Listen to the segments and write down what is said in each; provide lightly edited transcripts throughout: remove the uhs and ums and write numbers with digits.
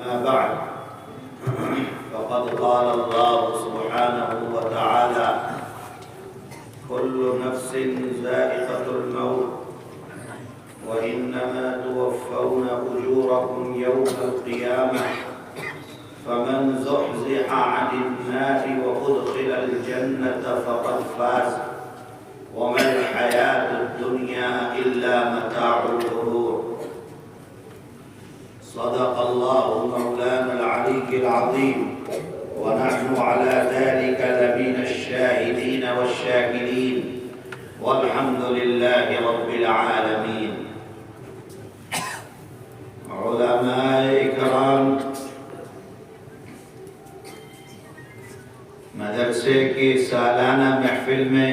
أما بعد فقد قال الله سبحانه وتعالى كل نفس ذائقة الموت وإنما توفون أجوركم يوم القيامة فمن زحزح عن النار وأدخل الجنة فقد فاز وما الحياة الدنيا إلا متاع الغرور. صدق الله مولانا العلي العظيم ونحن على ذلك لمن الشاهدين والشاكرين والحمد لله رب العالمين. علماء کرام، مدرسے کی سالانہ محفل میں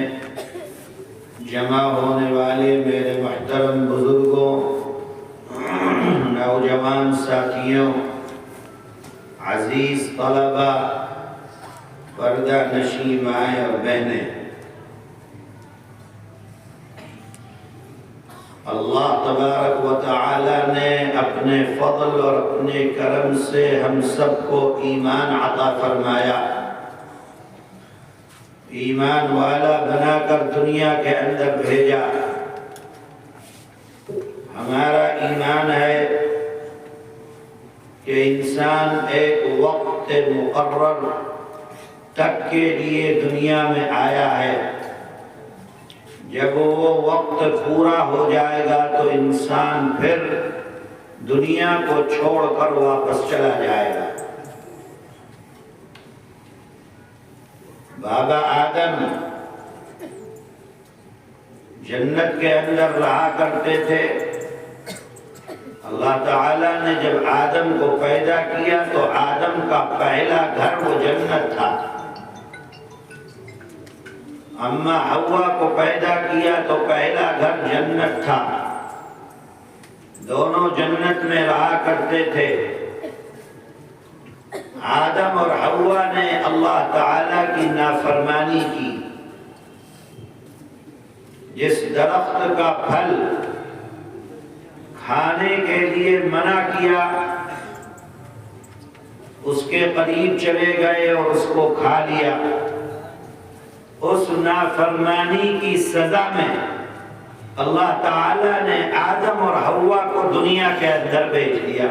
جمع ہونے والے میرے محترم بزرگوں، نوجوان ساتھیوں، عزیز طلبہ، پردہ نشین مائیں اور بہنیں، اللہ تبارک و تعالی نے اپنے فضل اور اپنے کرم سے ہم سب کو ایمان عطا فرمایا، ایمان والا بنا کر دنیا کے اندر بھیجا۔ ہمارا ایمان ہے کہ انسان ایک وقت مقرر تک کے لیے دنیا میں آیا ہے، جب وہ وقت پورا ہو جائے گا تو انسان پھر دنیا کو چھوڑ کر واپس چلا جائے گا۔ بابا آدم جنت کے اندر رہا کرتے تھے۔ اللہ تعالیٰ نے جب آدم کو پیدا کیا تو آدم کا پہلا گھر وہ جنت تھا۔ اما حوا کو پیدا کیا تو پہلا گھر جنت تھا، دونوں جنت میں رہا کرتے تھے۔ آدم اور حوا نے اللہ تعالیٰ کی نافرمانی کی، جس درخت کا پھل کھانے کے لیے منع کیا اس کے قریب چلے گئے اور اس کو کھا لیا۔ اس نافرمانی کی سزا میں اللہ تعالیٰ نے آدم اور حوا کو دنیا کے اندر بھیج دیا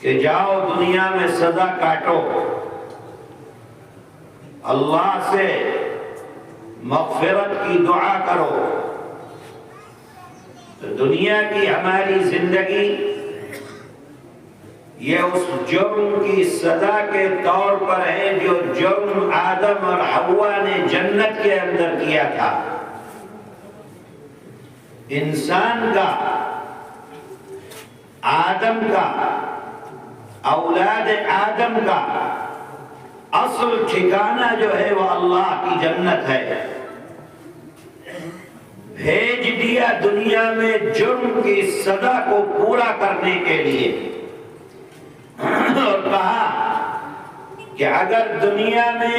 کہ جاؤ دنیا میں سزا کاٹو، اللہ سے مغفرت کی دعا کرو۔ تو دنیا کی ہماری زندگی یہ اس جرم کی سزا کے طور پر ہے جو جرم آدم اور حوا نے جنت کے اندر کیا تھا۔ انسان کا، آدم کا، اولاد آدم کا اصل ٹھکانہ جو ہے وہ اللہ کی جنت ہے۔ بھیج دیا دنیا میں جرم کی سزا کو پورا کرنے کے لیے، اور کہا کہ اگر دنیا میں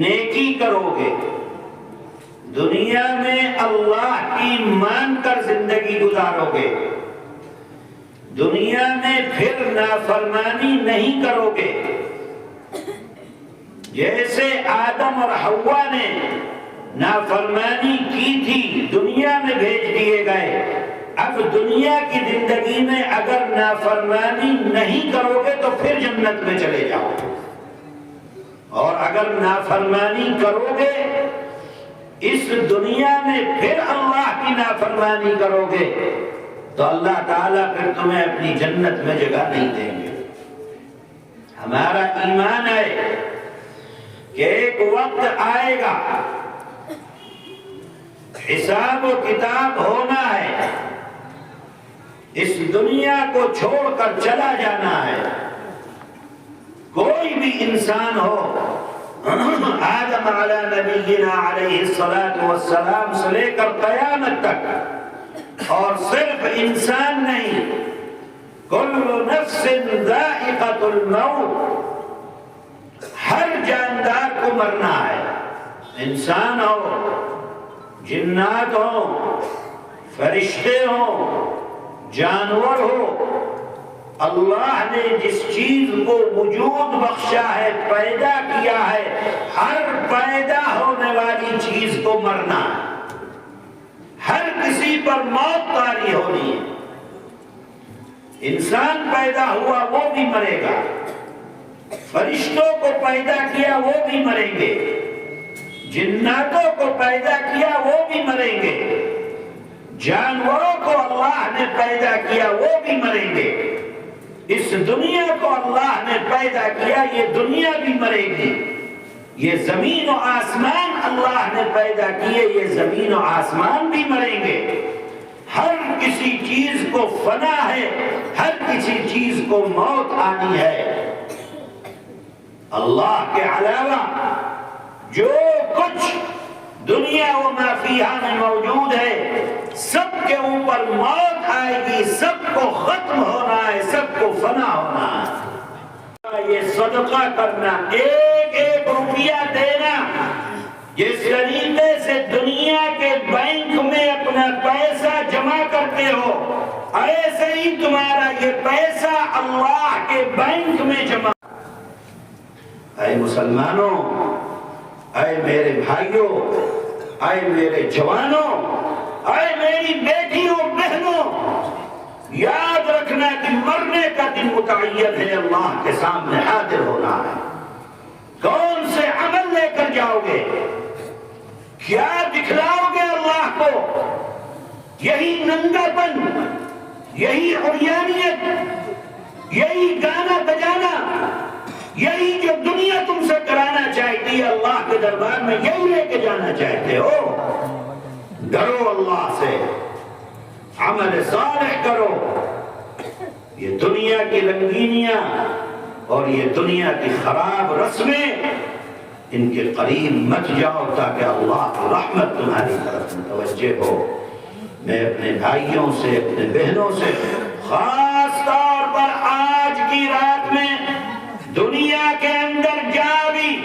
نیکی کرو گے، دنیا میں اللہ کی مان کر زندگی گزارو گے، دنیا میں پھر نافرمانی نہیں کرو گے، جیسے آدم اور حوا نے نافرمانی کی تھی دنیا میں بھیج دیے گئے، اب دنیا کی زندگی میں اگر نافرمانی نہیں کرو گے تو پھر جنت میں چلے جاؤ، اور اگر نافرمانی کرو گے اس دنیا میں پھر اللہ کی نافرمانی کرو گے تو اللہ تعالیٰ پھر تمہیں اپنی جنت میں جگہ نہیں دیں گے۔ ہمارا ایمان ہے کہ ایک وقت آئے گا، حساب و کتاب ہونا ہے، اس دنیا کو چھوڑ کر چلا جانا ہے۔ کوئی بھی انسان ہو، آدم علی نبینا علیہ السلام سے لے کر قیامت تک، اور صرف انسان نہیں، کل نفس ذائقۃ الموت، ہر جاندار کو مرنا ہے، انسان ہو، جنات ہوں، فرشتے ہوں، جانور ہو، اللہ نے جس چیز کو وجود بخشا ہے، پیدا کیا ہے، ہر پیدا ہونے والی چیز کو مرنا ہے، ہر کسی پر موت طاری ہونی ہے۔ انسان پیدا ہوا وہ بھی مرے گا، فرشتوں کو پیدا کیا وہ بھی مریں گے، جناتوں کو پیدا کیا وہ بھی مریں گے، جانوروں کو اللہ نے پیدا کیا وہ بھی مریں گے، اس دنیا کو اللہ نے پیدا کیا یہ دنیا بھی مرے گی، یہ زمین و آسمان اللہ نے پیدا کیے یہ زمین و آسمان بھی مریں گے۔ ہر کسی چیز کو فنا ہے، ہر کسی چیز کو موت آنی ہے۔ اللہ کے علاوہ جو کچھ دنیا و ما فیہا میں موجود ہے سب کے اوپر موت آئے گی، سب کو ختم ہونا ہے، سب کو فنا ہونا ہے۔ یہ صدقہ کرنا، ایک ایک روپیہ دینا، جس طریقے سے دنیا کے بینک میں اپنا پیسہ جمع کرتے ہو ایسے ہی تمہارا یہ پیسہ اللہ کے بینک میں جمع۔ اے مسلمانوں، اے میرے بھائیوں، اے میرے جوانوں، اے میری بیٹیوں بہنوں، یاد رکھنا کہ مرنے کا دن متعین ہے، اللہ کے سامنے حاضر ہونا ہے۔ کون سے عمل لے کر جاؤ گے؟ کیا دکھلاؤ گے اللہ کو؟ یہی ننگا پن، یہی عریانیت، یہی گانا بجانا، یہی جو دنیا تم سے کرانا چاہتی ہے اللہ کے دربار میں یہی لے کے جانا چاہتے ہو؟ ڈرو اللہ سے، عمل صالح کرو۔ یہ دنیا کی رنگینیاں اور یہ دنیا کی خراب رسمیں ان کے قریب مت جاؤ تاکہ اللہ کی رحمت تمہاری طرف متوجہ ہو۔ میں اپنے بھائیوں سے، اپنے بہنوں سے خاص طور پر آج کی رات میں دنیا کے اندر جہاں بھی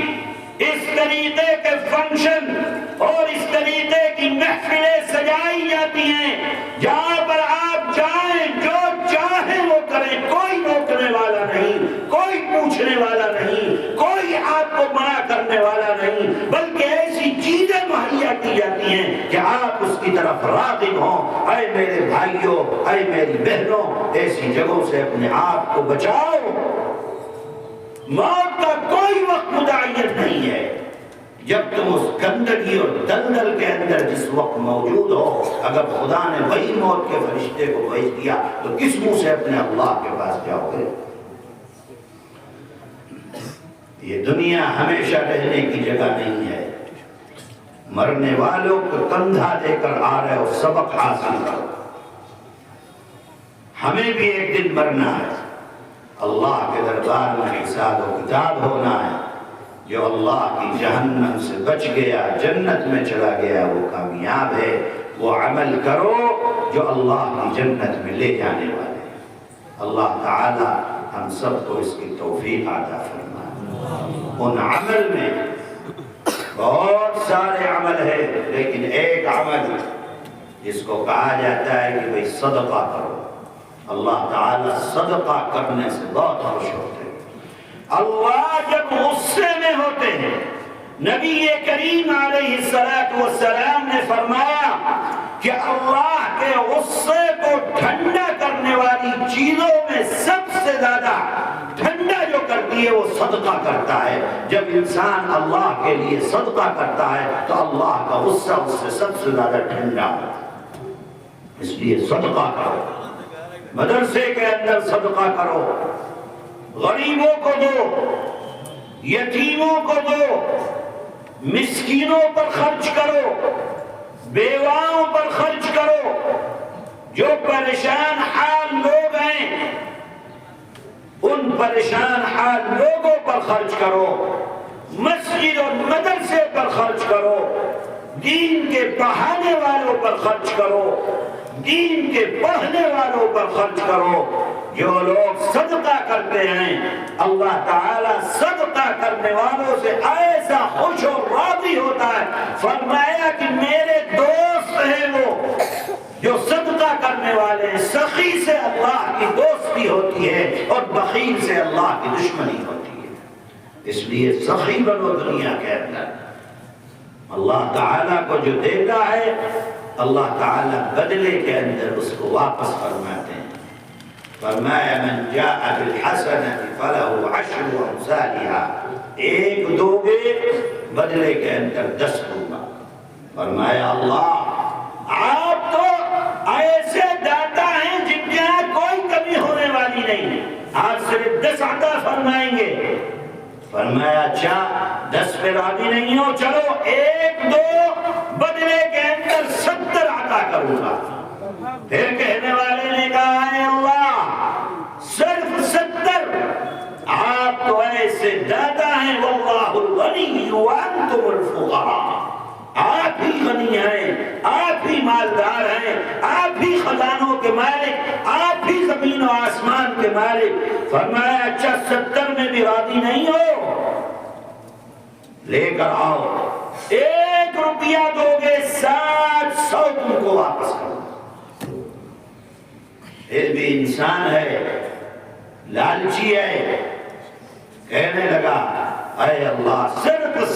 اس طریقے کے فنکشن اور اس طریقے کی محفلیں سجائی جاتی ہیں، جہاں پر آپ جائیں جو چاہیں وہ کریں، کوئی روکنے والا نہیں، کوئی پوچھنے والا نہیں، کوئی آپ کو منع کرنے والا نہیں، بلکہ ایسی چیزیں مہیا کی جاتی ہیں کہ آپ اس کی طرف راغب ہوں۔ اے میرے بھائیوں، اے میری بہنوں، ایسی جگہوں سے اپنے آپ کو بچاؤ۔ موت کا کوئی وقت متعین نہیں ہے، جب تم اس گندگی اور دلدل کے اندر جس وقت موجود ہو، اگر خدا نے وہی موت کے فرشتے کو بھیج دیا تو کس منہ سے اپنے اللہ کے پاس جاؤ گے؟ یہ دنیا ہمیشہ رہنے کی جگہ نہیں ہے، مرنے والوں کو کندھا دے کر آ رہے ہو، سبق حاصل کرو۔ ہمیں بھی ایک دن مرنا ہے، اللہ کے دربار میں حساب و کتاب ہونا ہے۔ جو اللہ کی جہنم سے بچ گیا، جنت میں چلا گیا، وہ کامیاب ہے۔ وہ عمل کرو جو اللہ کی جنت میں لے جانے والے ہیں۔ اللہ تعالی ہم سب کو اس کی توفیق عطا فرمائے۔ ان عمل میں بہت سارے عمل ہے، لیکن ایک عمل جس کو کہا جاتا ہے کہ بھئی صدقہ کرو، اللہ تعالیٰ صدقہ کرنے سے بہت خوش ہوتے ہیں۔ اللہ جب غصے میں ہوتے ہیں، نبی کریم علیہ السلام نے فرمایا کہ اللہ کے غصے کو ٹھنڈا کرنے والی چیزوں میں سب سے زیادہ ٹھنڈا جو کرتی ہے وہ صدقہ کرتا ہے۔ جب انسان اللہ کے لیے صدقہ کرتا ہے تو اللہ کا غصہ اس سے سب سے زیادہ ٹھنڈا ہوتا ہے۔ اس لیے صدقہ کرو، مدرسے کے اندر صدقہ کرو، غریبوں کو دو، یتیموں کو دو، مسکینوں پر خرچ کرو، بیواؤں پر خرچ کرو، جو پریشان حال لوگ ہیں ان پریشان حال لوگوں پر خرچ کرو، مسجد اور مدرسے پر خرچ کرو، دین کے پڑھانے والوں پر خرچ کرو، دین کے پڑھنے والوں پر خرچ کرو۔ جو لوگ صدقہ کرتے ہیں اللہ تعالیٰ صدقہ کرنے والوں سے ایسا خوش و راضی ہوتا ہے، فرمایا کہ میرے دوست ہیں وہ جو صدقہ کرنے والے ہیں، سخی سخی سے اللہ کی دوستی ہوتی ہے اور بخیل سے اللہ کی دشمنی ہوتی ہے۔ اس لیے سخی بنو دنیا کے اندر، اللہ تعالیٰ کو جو دیتا ہے اللہ تعالیٰ بدلے کے اندر اس کو واپس فرماتے ہیں۔ فرمایا من جاء بالحسنۃ فلہ عشر امثالها، ایک دو گے بدلے کے اندر 10 دوں گا۔ فرمایا اللہ آپ تو ایسے داتا ہیں جن کے یہاں کوئی کمی ہونے والی نہیں، آپ صرف 10 عطا فرمائیں گے۔ فرمایا اچھا 10 پہ راضی نہیں ہو، چلو ایک دو بدلے کے اندر 70 عطا کروں گا۔ پھر کہنے والے نے کہا اے اللہ صرف 70؟ آپ تو ایسے داتا ہیں واللہ الغنی وانتم الفقراء، آپ ہی غنی ہیں، آپ ہی مالدار ہیں، آپ ہی خزانوں کے مالک، آپ ہی زمین و آسمان کے مالک۔ فرمایا اچھا 70 میں بھی راضی نہیں ہو، لے کر آؤ، 1 روپیہ دو گے 700 تم کو واپس کرو۔ پھر بھی انسان ہے، لالچی ہے، کہنے لگا اے اللہ صرف